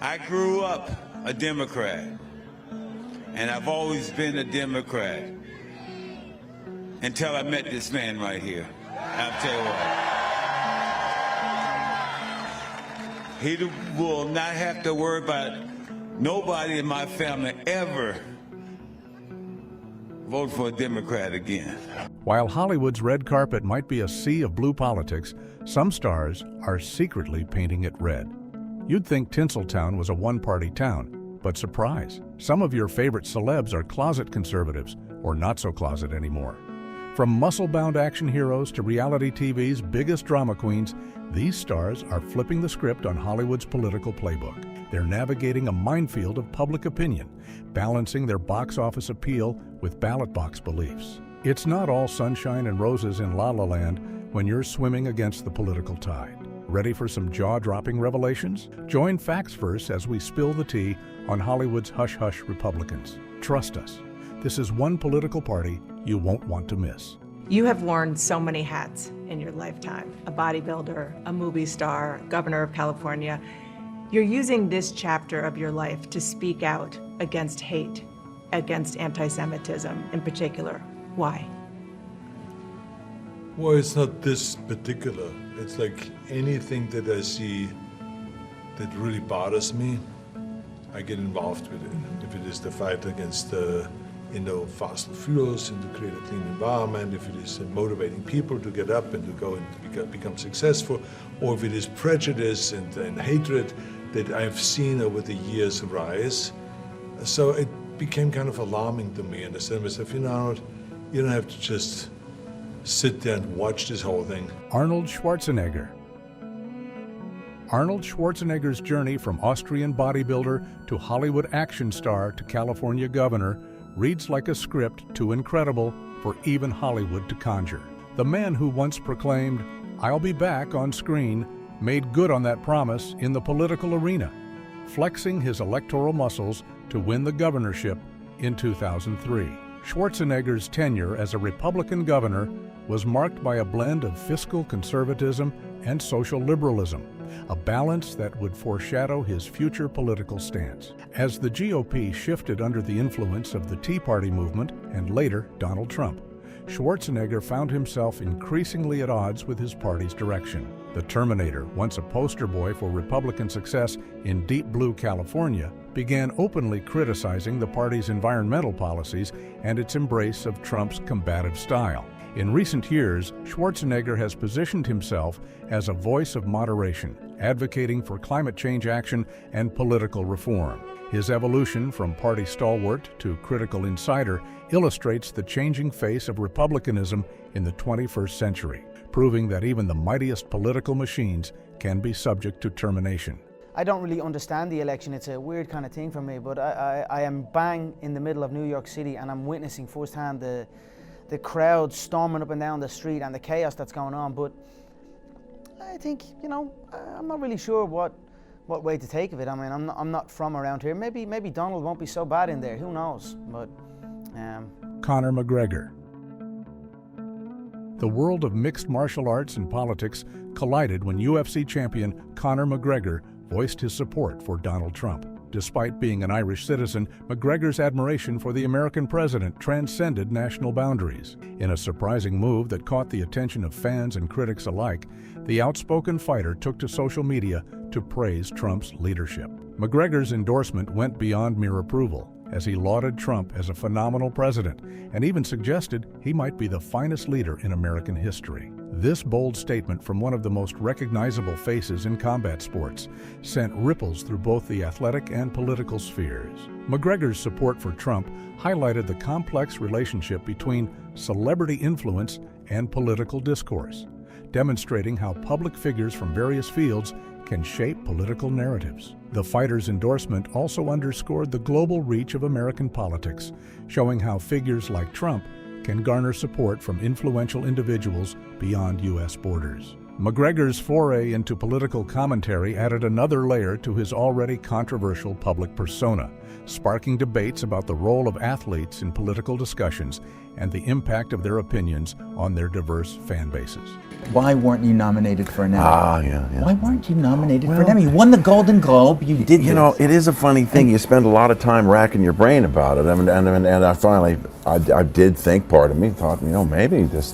I grew up a Democrat, and I've always been a Democrat until I met this man right here. I'll tell you what. He will not have to worry about nobody in my family ever vote for a Democrat again. While Hollywood's red carpet might be a sea of blue politics, some stars are secretly painting it red. You'd think Tinseltown was a one-party town, but surprise, some of your favorite celebs are closet conservatives, or not so closet anymore. From muscle-bound action heroes to reality TV's biggest drama queens, these stars are flipping the script on Hollywood's political playbook. They're navigating a minefield of public opinion, balancing their box office appeal with ballot box beliefs. It's not all sunshine and roses in La La Land when you're swimming against the political tide. Ready for some jaw-dropping revelations? Join Facts Verse as we spill the tea on Hollywood's hush-hush Republicans. Trust us, this is one political party you won't want to miss. You have worn so many hats in your lifetime. A bodybuilder, a movie star, governor of California. You're using this chapter of your life to speak out against hate, against anti-Semitism in particular. Why? Well, it's not this particular. It's like anything that I see that really bothers me, I get involved with it. If it is the fight against fossil fuels and to create a clean environment, if it is motivating people to get up and to go and become successful, or if it is prejudice and hatred that I've seen over the years rise. So it became kind of alarming to me, and I said to myself, you don't have to just sit there and watch this whole thing. Arnold Schwarzenegger. Arnold Schwarzenegger's journey from Austrian bodybuilder to Hollywood action star to California governor reads like a script too incredible for even Hollywood to conjure. The man who once proclaimed, "I'll be back" on screen made good on that promise in the political arena, flexing his electoral muscles to win the governorship in 2003. Schwarzenegger's tenure as a Republican governor was marked by a blend of fiscal conservatism and social liberalism, a balance that would foreshadow his future political stance. As the GOP shifted under the influence of the Tea Party movement and later Donald Trump, Schwarzenegger found himself increasingly at odds with his party's direction. The Terminator, once a poster boy for Republican success in deep blue California, began openly criticizing the party's environmental policies and its embrace of Trump's combative style. In recent years, Schwarzenegger has positioned himself as a voice of moderation, advocating for climate change action and political reform. His evolution from party stalwart to critical insider illustrates the changing face of republicanism in the 21st century, proving that even the mightiest political machines can be subject to termination. I don't really understand the election. It's a weird kind of thing for me, but I am bang in the middle of New York City, and I'm witnessing firsthand the crowd storming up and down the street and the chaos that's going on. But I think, I'm not really sure what way to take of it. I mean, I'm not from around here. Maybe Donald won't be so bad in there. Who knows? But Conor McGregor. The world of mixed martial arts and politics collided when UFC champion Conor McGregor voiced his support for Donald Trump. Despite being an Irish citizen, McGregor's admiration for the American president transcended national boundaries. In a surprising move that caught the attention of fans and critics alike, the outspoken fighter took to social media to praise Trump's leadership. McGregor's endorsement went beyond mere approval, as he lauded Trump as a phenomenal president and even suggested he might be the finest leader in American history. This bold statement from one of the most recognizable faces in combat sports sent ripples through both the athletic and political spheres. McGregor's support for Trump highlighted the complex relationship between celebrity influence and political discourse, demonstrating how public figures from various fields can shape political narratives. The fighter's endorsement also underscored the global reach of American politics, showing how figures like Trump can garner support from influential individuals beyond U.S. borders. McGregor's foray into political commentary added another layer to his already controversial public persona, sparking debates about the role of athletes in political discussions and the impact of their opinions on their diverse fan bases. Why weren't you nominated for an Emmy? Yeah. Why weren't you nominated for an Emmy? You won the Golden Globe. You did You know, it is a funny thing. You spend a lot of time racking your brain about it. And I finally, I did think, part of me thought, maybe this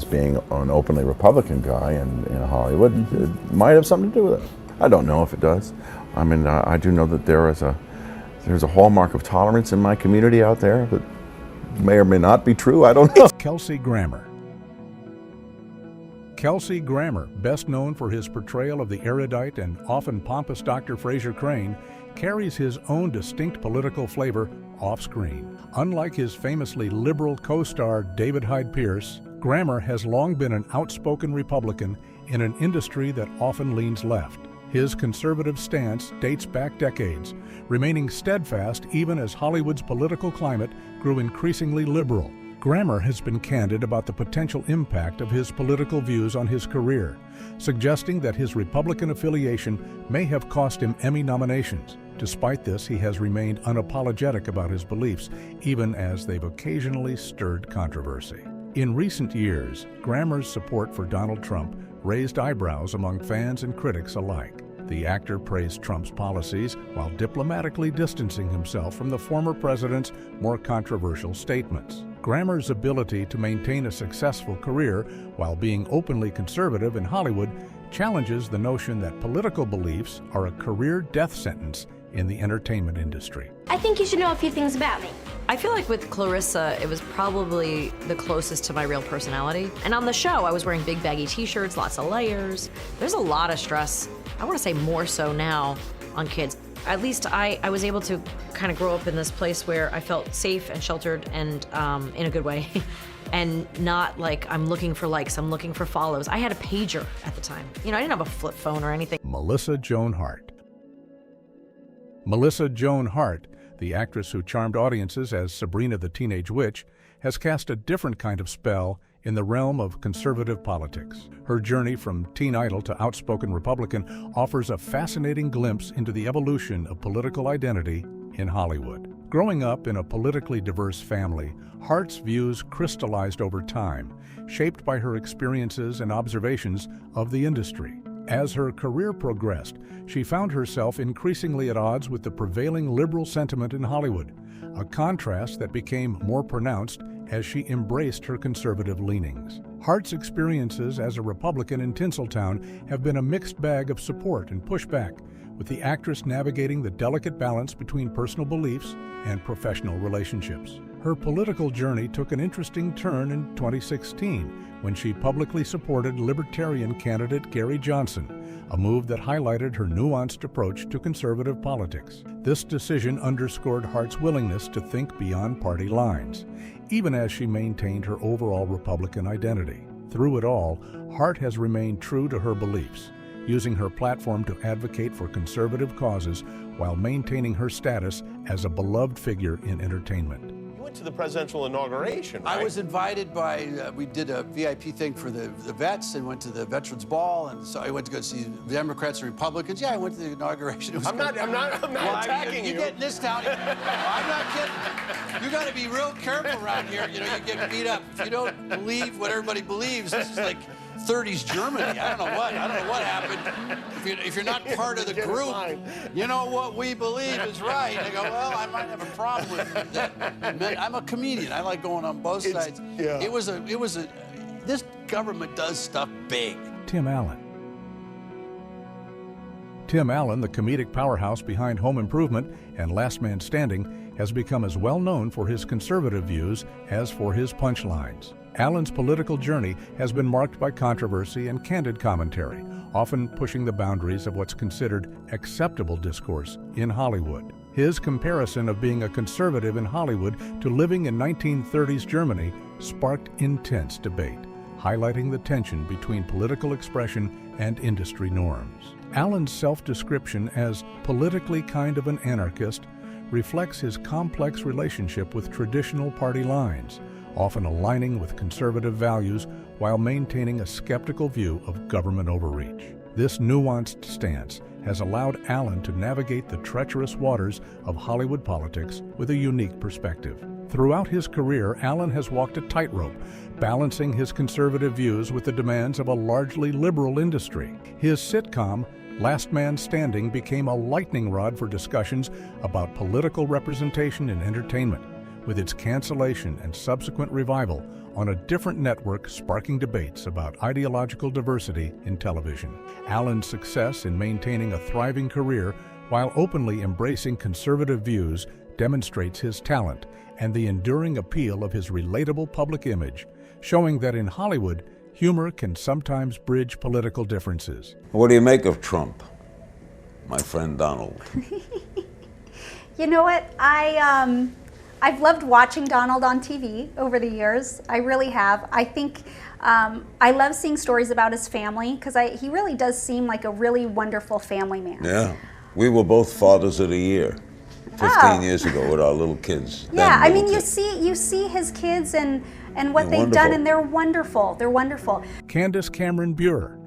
being an openly Republican guy in Hollywood it might have something to do with it. I don't know if it does. I mean, I do know that there's a hallmark of tolerance in my community out there that may or may not be true. I don't know. Kelsey Grammer. Kelsey Grammer, best known for his portrayal of the erudite and often pompous Dr. Fraser Crane, carries his own distinct political flavor off-screen. Unlike his famously liberal co-star David Hyde Pierce, Grammer has long been an outspoken Republican in an industry that often leans left. His conservative stance dates back decades, remaining steadfast even as Hollywood's political climate grew increasingly liberal. Grammer has been candid about the potential impact of his political views on his career, suggesting that his Republican affiliation may have cost him Emmy nominations. Despite this, he has remained unapologetic about his beliefs, even as they've occasionally stirred controversy. In recent years, Grammer's support for Donald Trump raised eyebrows among fans and critics alike. The actor praised Trump's policies while diplomatically distancing himself from the former president's more controversial statements. Grammer's ability to maintain a successful career while being openly conservative in Hollywood challenges the notion that political beliefs are a career death sentence in the entertainment industry. I think you should know a few things about me. I feel like with Clarissa, it was probably the closest to my real personality. And on the show, I was wearing big baggy t-shirts, lots of layers. There's a lot of stress. I want to say more so now on kids. At least I was able to kind of grow up in this place where I felt safe and sheltered and in a good way. And not like I'm looking for likes, I'm looking for follows. I had a pager at the time. I didn't have a flip phone or anything. Melissa Joan Hart. Melissa Joan Hart, the actress who charmed audiences as Sabrina the Teenage Witch, has cast a different kind of spell in the realm of conservative politics. Her journey from teen idol to outspoken Republican offers a fascinating glimpse into the evolution of political identity in Hollywood. Growing up in a politically diverse family, Hart's views crystallized over time, shaped by her experiences and observations of the industry. As her career progressed, she found herself increasingly at odds with the prevailing liberal sentiment in Hollywood, a contrast that became more pronounced as she embraced her conservative leanings. Hart's experiences as a Republican in Tinseltown have been a mixed bag of support and pushback, with the actress navigating the delicate balance between personal beliefs and professional relationships. Her political journey took an interesting turn in 2016 when she publicly supported Libertarian candidate Gary Johnson, a move that highlighted her nuanced approach to conservative politics. This decision underscored Hart's willingness to think beyond party lines, even as she maintained her overall Republican identity. Through it all, Hart has remained true to her beliefs, using her platform to advocate for conservative causes while maintaining her status as a beloved figure in entertainment. You went to the presidential inauguration, right? I was invited by, we did a VIP thing for the vets and went to the Veterans Ball, and so I went to go see the Democrats and Republicans. Yeah, I went to the inauguration. It was I'm not attacking you. You get in this town. I'm not kidding. You got to be real careful around here. You get beat up. If you don't believe what everybody believes, this is like 30s Germany. I don't know what happened. If you're not part of the group, you know what we believe is right. I go, well, I might have a problem with that. I'm a comedian. I like going on both sides. Yeah. It was a. This government does stuff big. Tim Allen. Tim Allen, the comedic powerhouse behind Home Improvement and Last Man Standing, has become as well known for his conservative views as for his punchlines. Allen's political journey has been marked by controversy and candid commentary, often pushing the boundaries of what's considered acceptable discourse in Hollywood. His comparison of being a conservative in Hollywood to living in 1930s Germany sparked intense debate, highlighting the tension between political expression and industry norms. Allen's self-description as politically kind of an anarchist reflects his complex relationship with traditional party lines, often aligning with conservative values while maintaining a skeptical view of government overreach. This nuanced stance has allowed Allen to navigate the treacherous waters of Hollywood politics with a unique perspective. Throughout his career, Allen has walked a tightrope, balancing his conservative views with the demands of a largely liberal industry. His sitcom, Last Man Standing, became a lightning rod for discussions about political representation in entertainment, with its cancellation and subsequent revival on a different network sparking debates about ideological diversity in television. Allen's success in maintaining a thriving career while openly embracing conservative views demonstrates his talent and the enduring appeal of his relatable public image, showing that in Hollywood, humor can sometimes bridge political differences. What do you make of Trump, my friend Donald? You know what? I've loved watching Donald on TV over the years. I really have. I think I love seeing stories about his family because he really does seem like a really wonderful family man. Yeah. We were both fathers of the year 15 years ago with our little kids. Yeah, I mean, you see his kids and what they've done, and they're wonderful. They're wonderful. Candace Cameron Bure,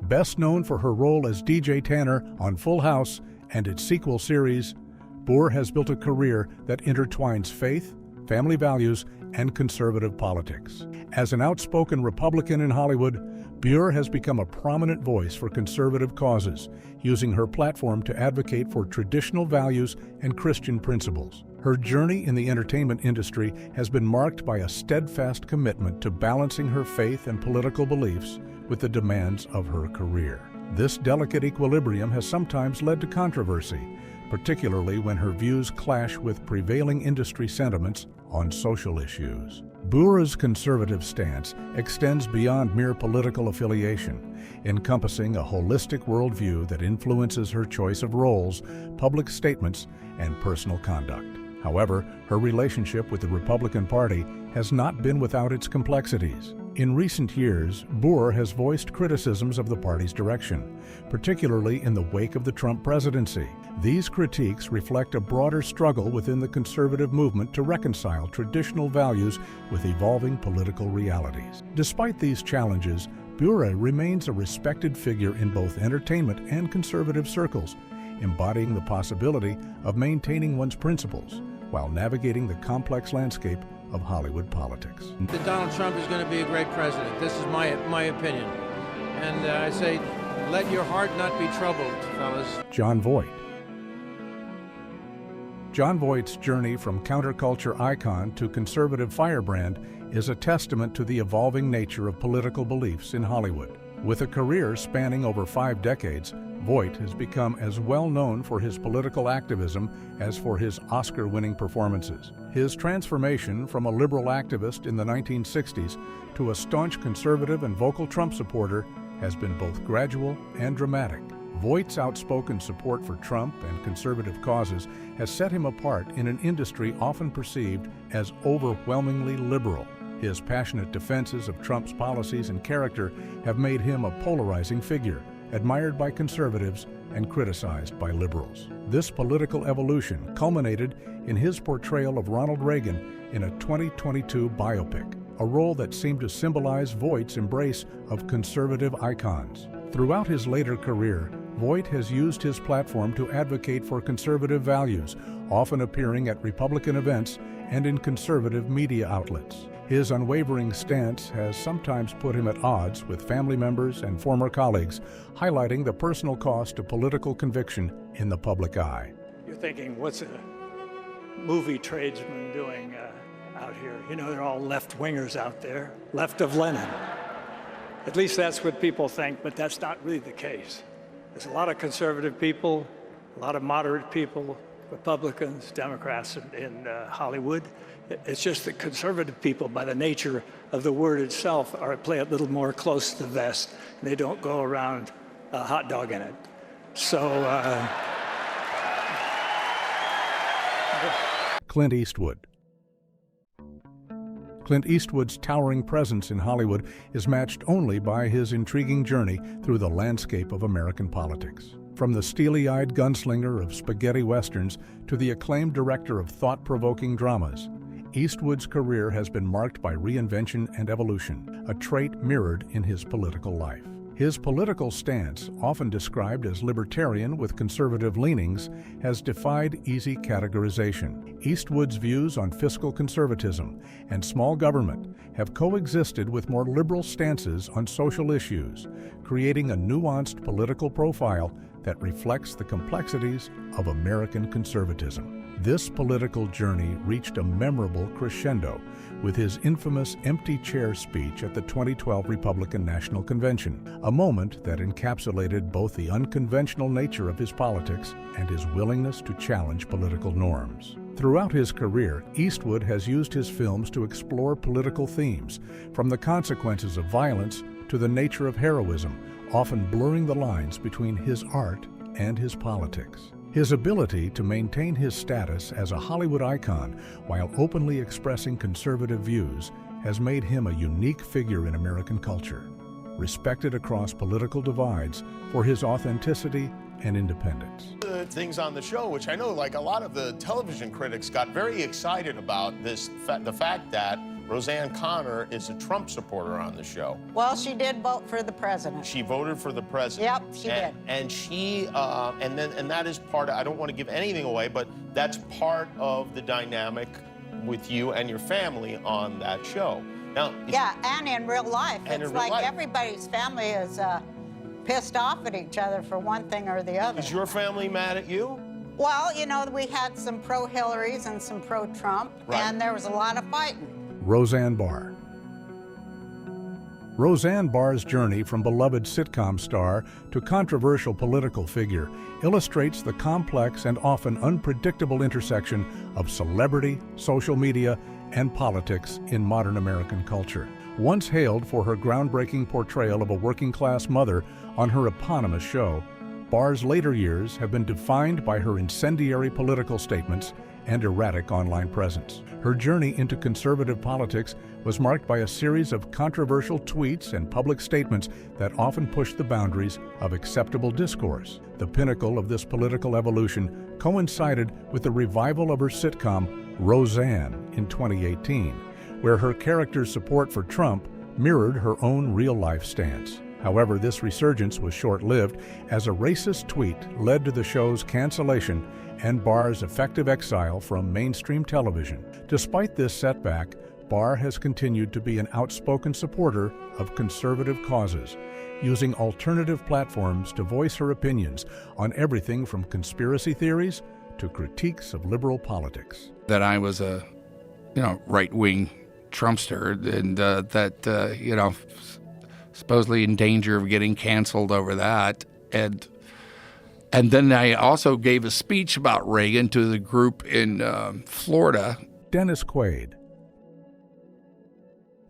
best known for her role as DJ Tanner on Full House and its sequel series, Bure has built a career that intertwines faith, family values, and conservative politics. As an outspoken Republican in Hollywood, Bure has become a prominent voice for conservative causes, using her platform to advocate for traditional values and Christian principles. Her journey in the entertainment industry has been marked by a steadfast commitment to balancing her faith and political beliefs with the demands of her career. This delicate equilibrium has sometimes led to controversy, particularly when her views clash with prevailing industry sentiments on social issues. Bure's conservative stance extends beyond mere political affiliation, encompassing a holistic worldview that influences her choice of roles, public statements, and personal conduct. However, her relationship with the Republican Party has not been without its complexities. In recent years, Bure has voiced criticisms of the party's direction, particularly in the wake of the Trump presidency. These critiques reflect a broader struggle within the conservative movement to reconcile traditional values with evolving political realities. Despite these challenges, Bure remains a respected figure in both entertainment and conservative circles, embodying the possibility of maintaining one's principles while navigating the complex landscape of Hollywood politics. That Donald Trump is going to be a great president. This is my opinion. And I say, let your heart not be troubled, fellas. Jon Voight. Jon Voight's journey from counterculture icon to conservative firebrand is a testament to the evolving nature of political beliefs in Hollywood. With a career spanning over 5 decades, Voight has become as well known for his political activism as for his Oscar-winning performances. His transformation from a liberal activist in the 1960s to a staunch conservative and vocal Trump supporter has been both gradual and dramatic. Voight's outspoken support for Trump and conservative causes has set him apart in an industry often perceived as overwhelmingly liberal. His passionate defenses of Trump's policies and character have made him a polarizing figure, admired by conservatives and criticized by liberals. This political evolution culminated in his portrayal of Ronald Reagan in a 2022 biopic, a role that seemed to symbolize Voight's embrace of conservative icons. Throughout his later career, Voight has used his platform to advocate for conservative values, often appearing at Republican events and in conservative media outlets. His unwavering stance has sometimes put him at odds with family members and former colleagues, highlighting the personal cost of political conviction in the public eye. You're thinking, what's a movie tradesman doing out here? You know, they're all left-wingers out there, left of Lenin. At least that's what people think, but that's not really the case. There's a lot of conservative people, a lot of moderate people, Republicans, Democrats in Hollywood. It's just that conservative people, by the nature of the word itself, play a little more close to the vest, and they don't go around hot dogging it. So, Clint Eastwood. Clint Eastwood's towering presence in Hollywood is matched only by his intriguing journey through the landscape of American politics. From the steely-eyed gunslinger of spaghetti westerns to the acclaimed director of thought-provoking dramas, Eastwood's career has been marked by reinvention and evolution, a trait mirrored in his political life. His political stance, often described as libertarian with conservative leanings, has defied easy categorization. Eastwood's views on fiscal conservatism and small government have coexisted with more liberal stances on social issues, creating a nuanced political profile that reflects the complexities of American conservatism. This political journey reached a memorable crescendo with his infamous empty chair speech at the 2012 Republican National Convention, a moment that encapsulated both the unconventional nature of his politics and his willingness to challenge political norms. Throughout his career, Eastwood has used his films to explore political themes, from the consequences of violence to the nature of heroism, often blurring the lines between his art and his politics. His ability to maintain his status as a Hollywood icon while openly expressing conservative views has made him a unique figure in American culture, respected across political divides for his authenticity and independence. The things on the show, which I know like a lot of the television critics got very excited about this, the fact that Roseanne Conner is a Trump supporter on the show. Well, she did vote for the president. She voted for the president. Yep, she did. And she, and that is part of, I don't want to give anything away, but that's part of the dynamic with you and your family on that show. Now, yeah, and in real life. It's like life. Everybody's family is pissed off at each other for one thing or the other. Is your family mad at you? Well, you know, we had some pro-Hillarys and some pro-Trump, and there was a lot of fighting. Roseanne Barr. Roseanne Barr's journey from beloved sitcom star to controversial political figure illustrates the complex and often unpredictable intersection of celebrity, social media, and politics in modern American culture. Once hailed for her groundbreaking portrayal of a working-class mother on her eponymous show, Barr's later years have been defined by her incendiary political statements and erratic online presence. Her journey into conservative politics was marked by a series of controversial tweets and public statements that often pushed the boundaries of acceptable discourse. The pinnacle of this political evolution coincided with the revival of her sitcom Roseanne in 2018, where her character's support for Trump mirrored her own real-life stance. However, this resurgence was short-lived as a racist tweet led to the show's cancellation and Barr's effective exile from mainstream television. Despite this setback, Barr has continued to be an outspoken supporter of conservative causes, using alternative platforms to voice her opinions on everything from conspiracy theories to critiques of liberal politics. That I was a, right-wing Trumpster, and supposedly in danger of getting canceled over that, and then I also gave a speech about Reagan to the group in Florida. Dennis Quaid.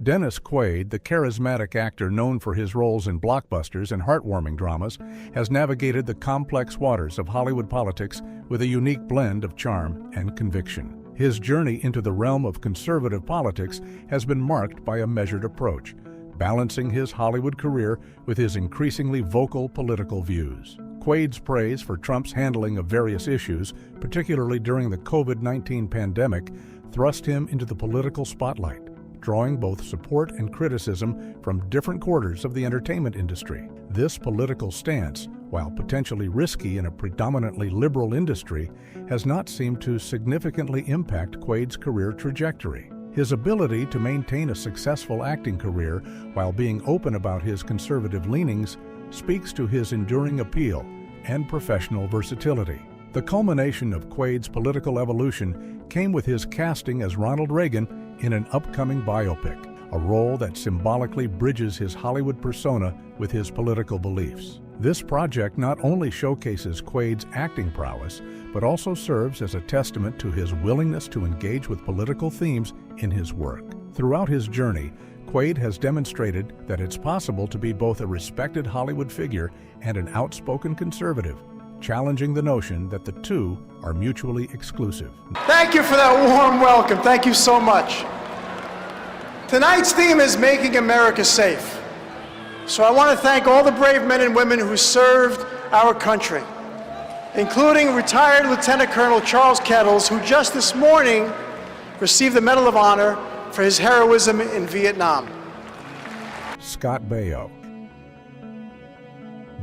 Dennis Quaid, the charismatic actor known for his roles in blockbusters and heartwarming dramas, has navigated the complex waters of Hollywood politics with a unique blend of charm and conviction. His journey into the realm of conservative politics has been marked by a measured approach, balancing his Hollywood career with his increasingly vocal political views. Quaid's praise for Trump's handling of various issues, particularly during the COVID-19 pandemic, thrust him into the political spotlight, drawing both support and criticism from different quarters of the entertainment industry. This political stance, while potentially risky in a predominantly liberal industry, has not seemed to significantly impact Quaid's career trajectory. His ability to maintain a successful acting career while being open about his conservative leanings speaks to his enduring appeal and professional versatility. The culmination of Quaid's political evolution came with his casting as Ronald Reagan in an upcoming biopic, a role that symbolically bridges his Hollywood persona with his political beliefs. This project not only showcases Quaid's acting prowess, but also serves as a testament to his willingness to engage with political themes in his work. Throughout his journey, Quaid has demonstrated that it's possible to be both a respected Hollywood figure and an outspoken conservative, challenging the notion that the two are mutually exclusive. Thank you for that warm welcome. Thank you so much. Tonight's theme is Making America Safe. So I want to thank all the brave men and women who served our country, including retired Lieutenant Colonel Charles Kettles, who just this morning received the Medal of Honor for his heroism in Vietnam. Scott Baio.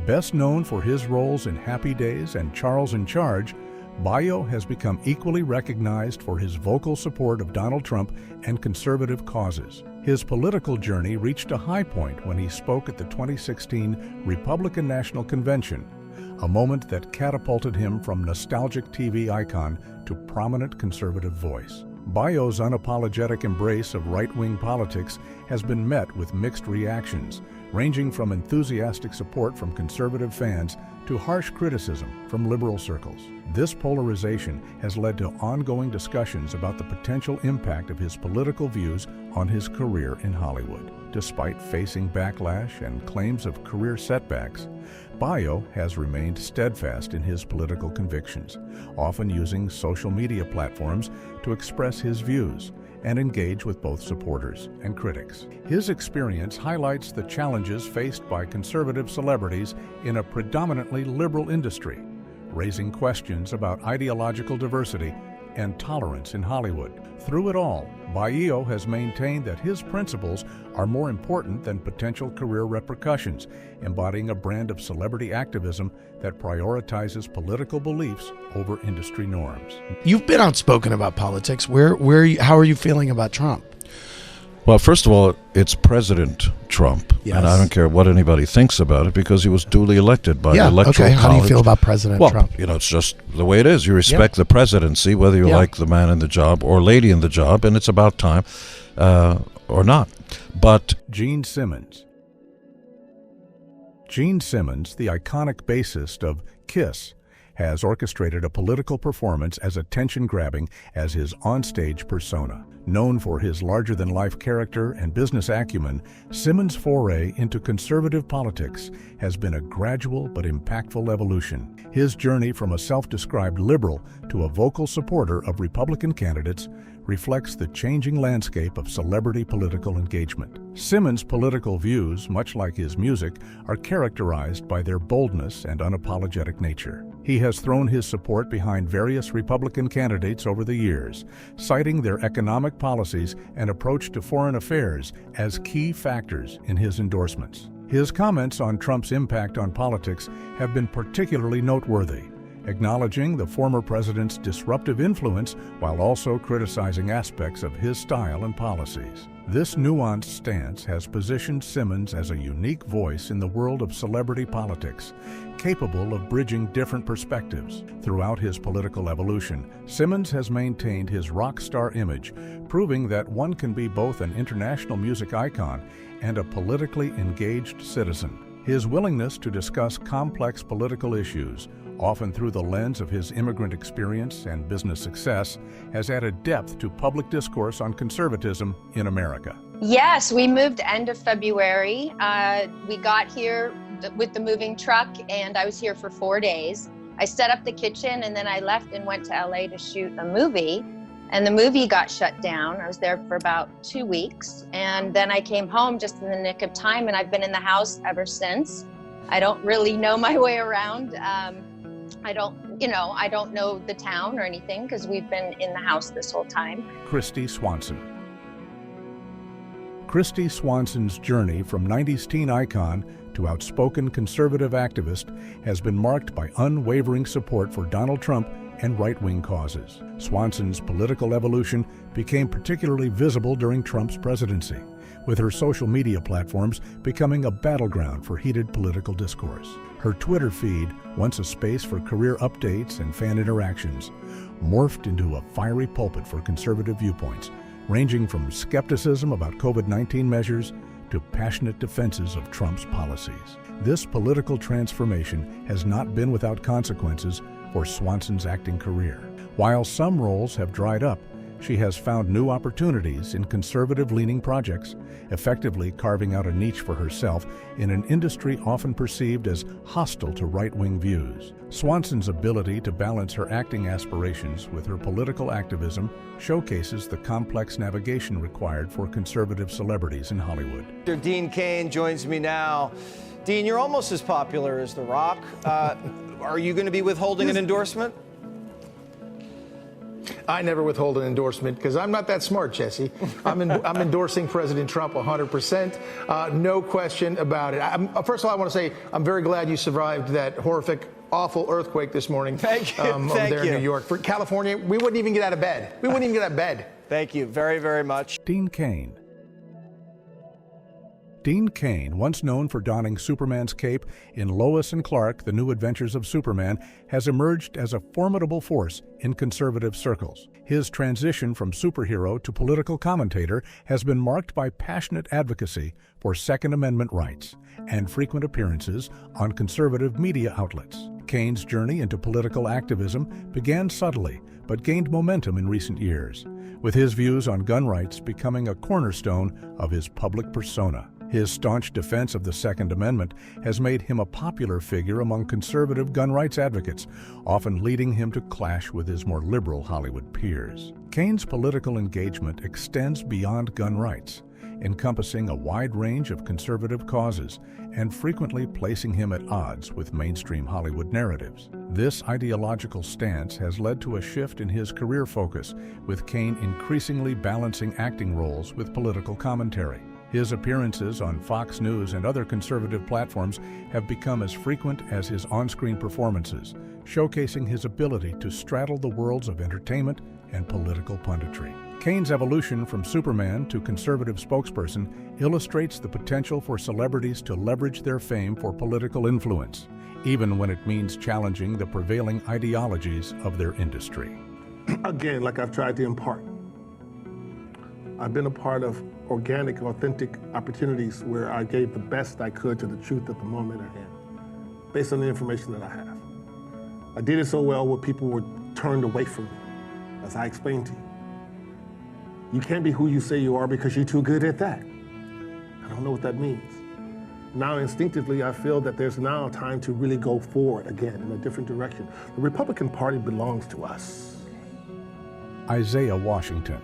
Best known for his roles in Happy Days and Charles in Charge, Baio has become equally recognized for his vocal support of Donald Trump and conservative causes. His political journey reached a high point when he spoke at the 2016 Republican National Convention, a moment that catapulted him from nostalgic TV icon to prominent conservative voice. Baio's unapologetic embrace of right-wing politics has been met with mixed reactions, ranging from enthusiastic support from conservative fans to harsh criticism from liberal circles. This polarization has led to ongoing discussions about the potential impact of his political views on his career in Hollywood. Despite facing backlash and claims of career setbacks, Baio has remained steadfast in his political convictions, often using social media platforms to express his views and engage with both supporters and critics. His experience highlights the challenges faced by conservative celebrities in a predominantly liberal industry, raising questions about ideological diversity and tolerance in Hollywood. Through it all, Baio has maintained that his principles are more important than potential career repercussions, embodying a brand of celebrity activism that prioritizes political beliefs over industry norms. You've been outspoken about politics. How are you feeling about Trump? Well, first of all, it's President Trump, Yes. and I don't care what anybody thinks about it because he was duly elected by the Electoral okay. How do you College. feel about President Trump? You know, it's just the way it is. You respect the presidency, whether you like the man in the job or lady in the job, and it's about time or not. But Gene Simmons. Gene Simmons, the iconic bassist of Kiss, has orchestrated a political performance as attention-grabbing as his onstage persona. Known for his larger-than-life character and business acumen, Simmons' foray into conservative politics has been a gradual but impactful evolution. His journey from a self-described liberal to a vocal supporter of Republican candidates reflects the changing landscape of celebrity political engagement. Simmons' political views, much like his music, are characterized by their boldness and unapologetic nature. He has thrown his support behind various Republican candidates over the years, citing their economic policies and approach to foreign affairs as key factors in his endorsements. His comments on Trump's impact on politics have been particularly noteworthy, acknowledging the former president's disruptive influence while also criticizing aspects of his style and policies. This nuanced stance has positioned Simmons as a unique voice in the world of celebrity politics, capable of bridging different perspectives. Throughout his political evolution, Simmons has maintained his rock star image, proving that one can be both an international music icon and a politically engaged citizen. His willingness to discuss complex political issues, often through the lens of his immigrant experience and business success, has added depth to public discourse on conservatism in America. Yes, we moved end of February. We got here with the moving truck and I was here for 4 days. I set up the kitchen and then I left and went to LA to shoot a movie. And the movie got shut down. I was there for about 2 weeks. And then I came home just in the nick of time and I've been in the house ever since. I don't really know my way around. I don't know the town or anything because we've been in the house this whole time. Kristy Swanson. Kristy Swanson's journey from 90s teen icon to outspoken conservative activist has been marked by unwavering support for Donald Trump and right-wing causes. Swanson's political evolution became particularly visible during Trump's presidency, with her social media platforms becoming a battleground for heated political discourse. Her Twitter feed, once a space for career updates and fan interactions, morphed into a fiery pulpit for conservative viewpoints, ranging from skepticism about COVID-19 measures to passionate defenses of Trump's policies. This political transformation has not been without consequences for Swanson's acting career. While some roles have dried up, she has found new opportunities in conservative-leaning projects, effectively carving out a niche for herself in an industry often perceived as hostile to right-wing views. Swanson's ability to balance her acting aspirations with her political activism showcases the complex navigation required for conservative celebrities in Hollywood. Dean Cain joins me now. Dean, you're almost as popular as The Rock. Are you going to be withholding an endorsement? I never withhold an endorsement because I'm not that smart, Jesse. I'm endorsing President Trump 100%. No question about it. First of all, I want to say I'm very glad you survived that horrific, awful earthquake this morning. Thank you. Over there in New York. For California, we wouldn't even get out of bed. We wouldn't even get out of bed. Thank you very, very much. Dean Cain. Dean Cain, once known for donning Superman's cape in Lois and Clark, The New Adventures of Superman, has emerged as a formidable force in conservative circles. His transition from superhero to political commentator has been marked by passionate advocacy for Second Amendment rights and frequent appearances on conservative media outlets. Cain's journey into political activism began subtly but gained momentum in recent years, with his views on gun rights becoming a cornerstone of his public persona. His staunch defense of the Second Amendment has made him a popular figure among conservative gun rights advocates, often leading him to clash with his more liberal Hollywood peers. Cain's political engagement extends beyond gun rights, encompassing a wide range of conservative causes and frequently placing him at odds with mainstream Hollywood narratives. This ideological stance has led to a shift in his career focus, with Cain increasingly balancing acting roles with political commentary. His appearances on Fox News and other conservative platforms have become as frequent as his on-screen performances, showcasing his ability to straddle the worlds of entertainment and political punditry. Cain's evolution from Superman to conservative spokesperson illustrates the potential for celebrities to leverage their fame for political influence, even when it means challenging the prevailing ideologies of their industry. Again, like I've tried to impart, I've been a part of organic, authentic opportunities where I gave the best I could to the truth at the moment at hand, based on the information that I have. I did it so well where people were turned away from me, as I explained to you. You can't be who you say you are because you're too good at that. I don't know what that means. Now, instinctively, I feel that there's now time to really go forward again in a different direction. The Republican Party belongs to us. Isaiah Washington.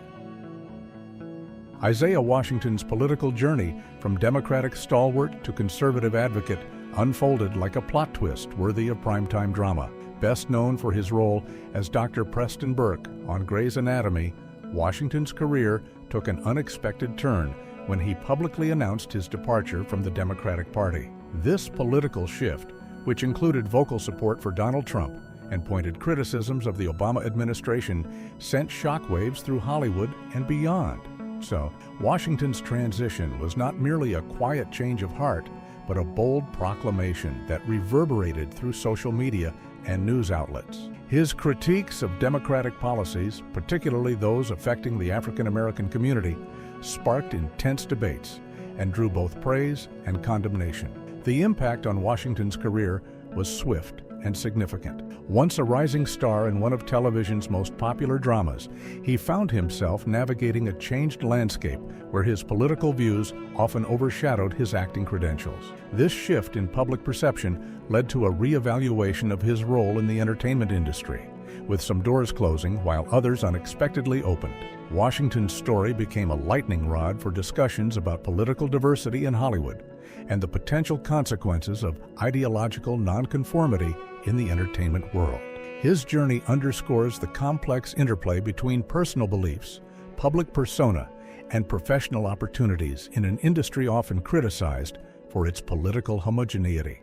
Isaiah Washington's political journey from Democratic stalwart to conservative advocate unfolded like a plot twist worthy of primetime drama. Best known for his role as Dr. Preston Burke on Grey's Anatomy, Washington's career took an unexpected turn when he publicly announced his departure from the Democratic Party. This political shift, which included vocal support for Donald Trump and pointed criticisms of the Obama administration, sent shockwaves through Hollywood and beyond. So, Washington's transition was not merely a quiet change of heart, but a bold proclamation that reverberated through social media and news outlets. His critiques of Democratic policies, particularly those affecting the African American community, sparked intense debates and drew both praise and condemnation. The impact on Washington's career was swift and significant. Once a rising star in one of television's most popular dramas, he found himself navigating a changed landscape where his political views often overshadowed his acting credentials. This shift in public perception led to a reevaluation of his role in the entertainment industry, with some doors closing while others unexpectedly opened. Washington's story became a lightning rod for discussions about political diversity in Hollywood and the potential consequences of ideological nonconformity in the entertainment world. His journey underscores the complex interplay between personal beliefs, public persona, and professional opportunities in an industry often criticized for its political homogeneity.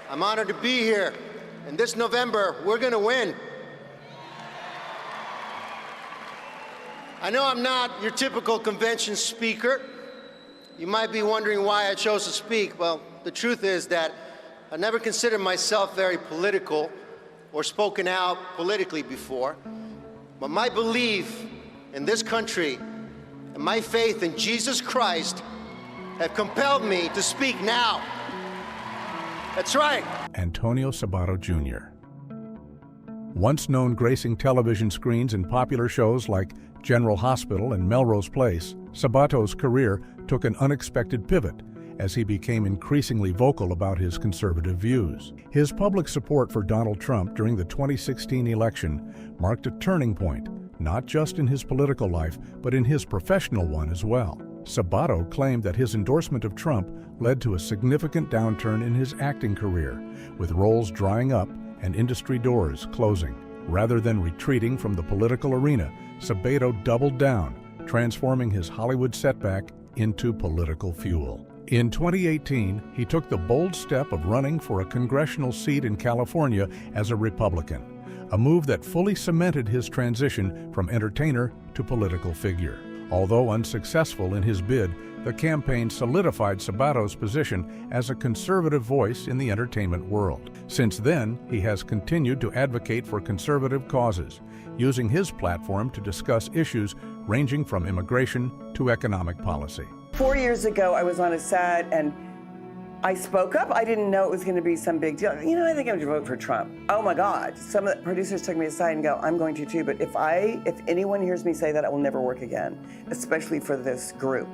I'm honored to be here, and this November, we're going to win. I know I'm not your typical convention speaker. You might be wondering why I chose to speak. Well, the truth is that I never considered myself very political or spoken out politically before. But my belief in this country and my faith in Jesus Christ have compelled me to speak now. That's right. Antonio Sabàto Jr. Once known gracing television screens in popular shows like General Hospital and Melrose Place, Sabato's career took an unexpected pivot as he became increasingly vocal about his conservative views. His public support for Donald Trump during the 2016 election marked a turning point, not just in his political life, but in his professional one as well. Sabàto claimed that his endorsement of Trump led to a significant downturn in his acting career, with roles drying up and industry doors closing. Rather than retreating from the political arena, Sabàto doubled down, transforming his Hollywood setback into political fuel. In 2018, he took the bold step of running for a congressional seat in California as a Republican, a move that fully cemented his transition from entertainer to political figure. Although unsuccessful in his bid, the campaign solidified Sabàto's position as a conservative voice in the entertainment world. Since then, he has continued to advocate for conservative causes, using his platform to discuss issues ranging from immigration to economic policy. 4 years ago, I was on a set and I spoke up. I didn't know it was going to be some big deal. You know, I think I'm going to vote for Trump. Oh my God. Some of the producers took me aside and go, I'm going to too, but if anyone hears me say that, I will never work again, especially for this group.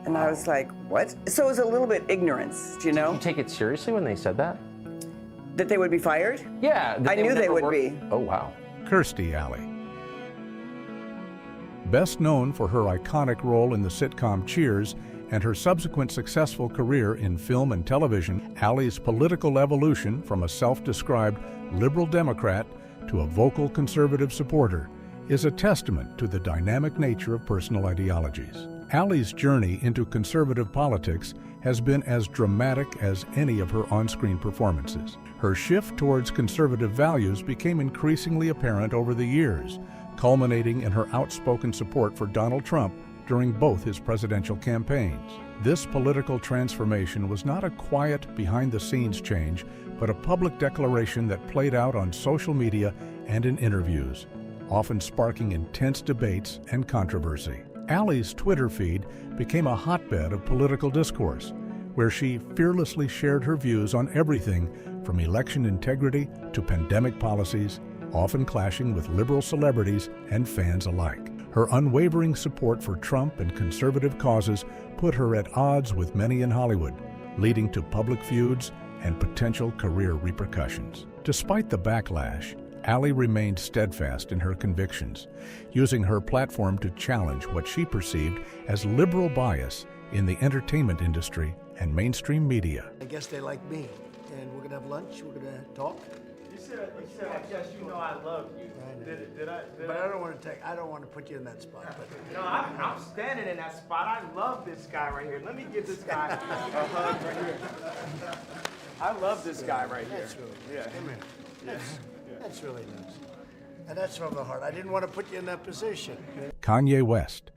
And I was like, what? So it was a little bit ignorance, do you know? Did you take it seriously when they said that? That they would be fired? Yeah. I knew they would be. Oh, wow. Kirstie Alley. Best known for her iconic role in the sitcom Cheers and her subsequent successful career in film and television, Alley's political evolution from a self-described liberal Democrat to a vocal conservative supporter is a testament to the dynamic nature of personal ideologies. Alley's journey into conservative politics has been as dramatic as any of her on-screen performances. Her shift towards conservative values became increasingly apparent over the years, culminating in her outspoken support for Donald Trump during both his presidential campaigns. This political transformation was not a quiet, behind-the-scenes change, but a public declaration that played out on social media and in interviews, often sparking intense debates and controversy. Alley's Twitter feed became a hotbed of political discourse, where she fearlessly shared her views on everything from election integrity to pandemic policies, often clashing with liberal celebrities and fans alike. Her unwavering support for Trump and conservative causes put her at odds with many in Hollywood, leading to public feuds and potential career repercussions. Despite the backlash, Alley remained steadfast in her convictions, using her platform to challenge what she perceived as liberal bias in the entertainment industry and mainstream media. I guess they like me, and we're gonna have lunch, we're gonna talk. You said, I guess you know I love you. But I don't want to put you in that spot. But. No, I'm standing in that spot. I love this guy right here. Let me give this guy a hug right here. I love this guy right here. That's really nice. Come here. That's really nice. And that's from the heart. I didn't want to put you in that position. Kanye West.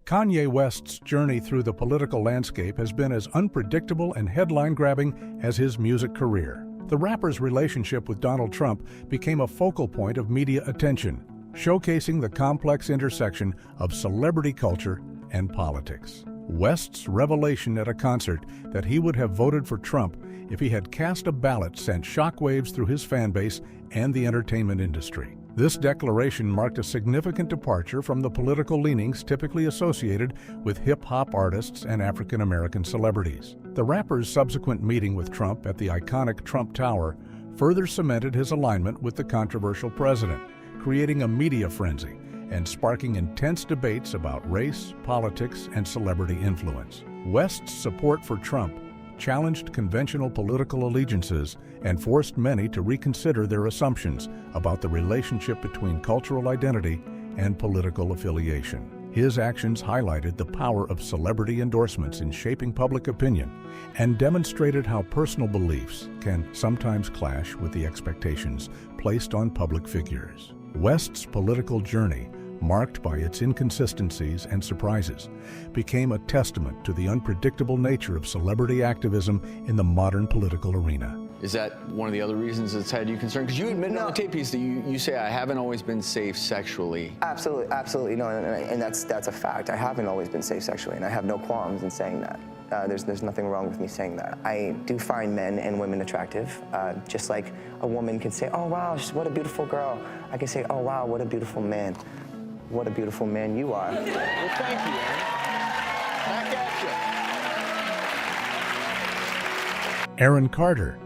Kanye West's journey through the political landscape has been as unpredictable and headline-grabbing as his music career. The rapper's relationship with Donald Trump became a focal point of media attention, showcasing the complex intersection of celebrity culture and politics. West's revelation at a concert that he would have voted for Trump if he had cast a ballot sent shockwaves through his fan base and the entertainment industry. This declaration marked a significant departure from the political leanings typically associated with hip-hop artists and African-American celebrities. The rapper's subsequent meeting with Trump at the iconic Trump Tower further cemented his alignment with the controversial president, creating a media frenzy and sparking intense debates about race, politics, and celebrity influence. West's support for Trump challenged conventional political allegiances and forced many to reconsider their assumptions about the relationship between cultural identity and political affiliation. His actions highlighted the power of celebrity endorsements in shaping public opinion and demonstrated how personal beliefs can sometimes clash with the expectations placed on public figures. West's political journey, marked by its inconsistencies and surprises, became a testament to the unpredictable nature of celebrity activism in the modern political arena. Is that one of the other reasons it's had you concerned? Because you admitted on the tape piece that you say, I haven't always been safe sexually. Absolutely, no, and that's a fact. I haven't always been safe sexually, and I have no qualms in saying that. There's nothing wrong with me saying that. I do find men and women attractive, just like a woman can say, oh wow, what a beautiful girl. I can say, oh wow, what a beautiful man. What a beautiful man you are. Well, thank you, Aaron. Back at you. Aaron Carter.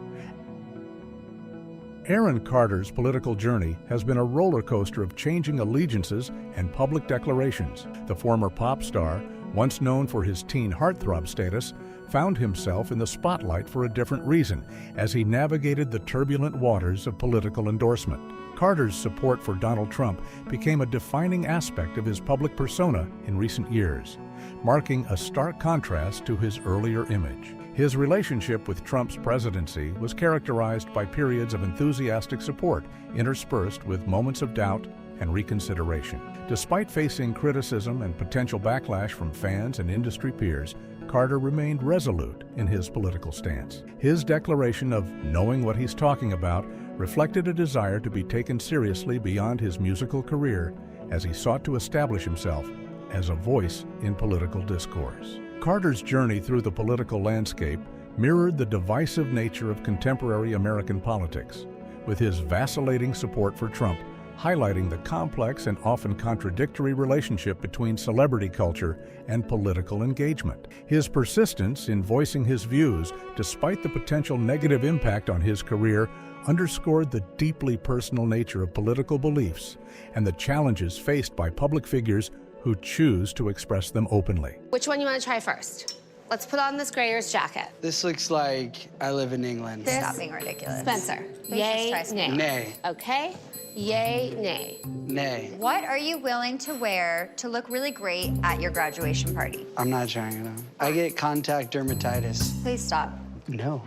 Aaron Carter's political journey has been a roller coaster of changing allegiances and public declarations. The former pop star, once known for his teen heartthrob status, found himself in the spotlight for a different reason as he navigated the turbulent waters of political endorsement. Carter's support for Donald Trump became a defining aspect of his public persona in recent years, marking a stark contrast to his earlier image. His relationship with Trump's presidency was characterized by periods of enthusiastic support, interspersed with moments of doubt and reconsideration. Despite facing criticism and potential backlash from fans and industry peers, Carter remained resolute in his political stance. His declaration of knowing what he's talking about reflected a desire to be taken seriously beyond his musical career as he sought to establish himself as a voice in political discourse. Carter's journey through the political landscape mirrored the divisive nature of contemporary American politics, with his vacillating support for Trump highlighting the complex and often contradictory relationship between celebrity culture and political engagement. His persistence in voicing his views, despite the potential negative impact on his career, underscored the deeply personal nature of political beliefs and the challenges faced by public figures who choose to express them openly. Which one you want to try first? Let's put on this Greyer's jacket. This looks like I live in England. Stop being ridiculous. Spencer, yay, nay? Nay. Okay, yay, nay? Nay. What are you willing to wear to look really great at your graduation party? I'm not trying it on. I get contact dermatitis. Please stop. No.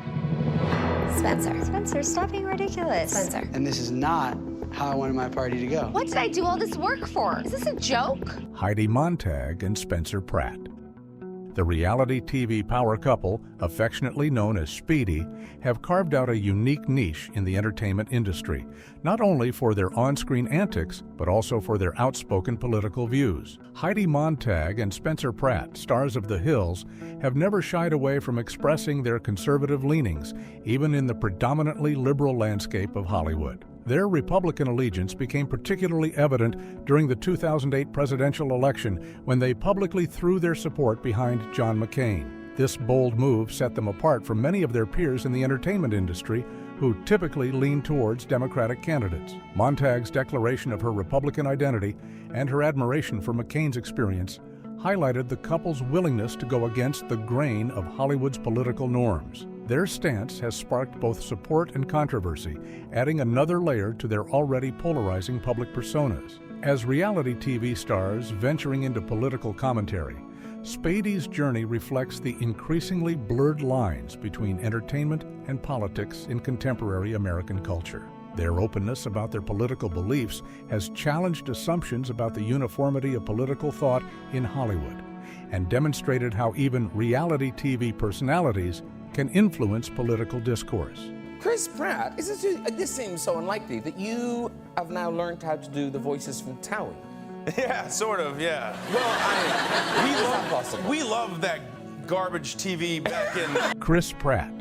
Spencer. Spencer, stop being ridiculous. Spencer. And this is not how I wanted my party to go. What did I do all this work for? Is this a joke? Heidi Montag and Spencer Pratt. The reality TV power couple, affectionately known as Speedy, have carved out a unique niche in the entertainment industry, not only for their on-screen antics, but also for their outspoken political views. Heidi Montag and Spencer Pratt, stars of The Hills, have never shied away from expressing their conservative leanings, even in the predominantly liberal landscape of Hollywood. Their Republican allegiance became particularly evident during the 2008 presidential election when they publicly threw their support behind John McCain. This bold move set them apart from many of their peers in the entertainment industry who typically lean towards Democratic candidates. Montag's declaration of her Republican identity and her admiration for McCain's experience highlighted the couple's willingness to go against the grain of Hollywood's political norms. Their stance has sparked both support and controversy, adding another layer to their already polarizing public personas. As reality TV stars venturing into political commentary, Speedy's journey reflects the increasingly blurred lines between entertainment and politics in contemporary American culture. Their openness about their political beliefs has challenged assumptions about the uniformity of political thought in Hollywood and demonstrated how even reality TV personalities can influence political discourse. Chris Pratt, this seems so unlikely that you have now learned how to do the voices from Towie. Yeah, sort of, yeah. Well, we love that garbage TV back in... Chris Pratt.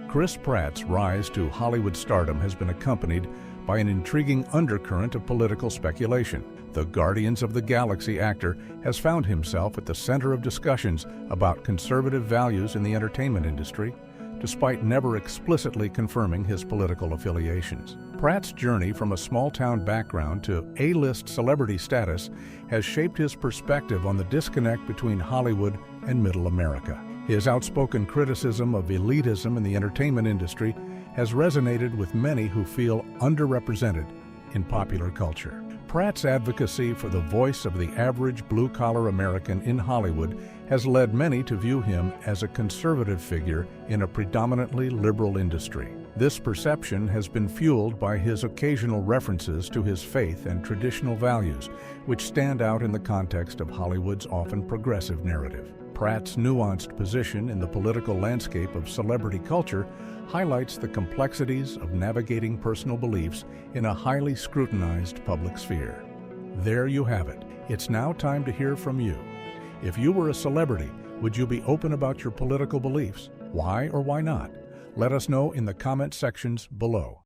Chris Pratt's rise to Hollywood stardom has been accompanied by an intriguing undercurrent of political speculation. The Guardians of the Galaxy actor has found himself at the center of discussions about conservative values in the entertainment industry, despite never explicitly confirming his political affiliations. Pratt's journey from a small-town background to A-list celebrity status has shaped his perspective on the disconnect between Hollywood and Middle America. His outspoken criticism of elitism in the entertainment industry has resonated with many who feel underrepresented in popular culture. Pratt's advocacy for the voice of the average blue-collar American in Hollywood has led many to view him as a conservative figure in a predominantly liberal industry. This perception has been fueled by his occasional references to his faith and traditional values, which stand out in the context of Hollywood's often progressive narrative. Pratt's nuanced position in the political landscape of celebrity culture highlights the complexities of navigating personal beliefs in a highly scrutinized public sphere. There you have it. It's now time to hear from you. If you were a celebrity, would you be open about your political beliefs? Why or why not? Let us know in the comment sections below.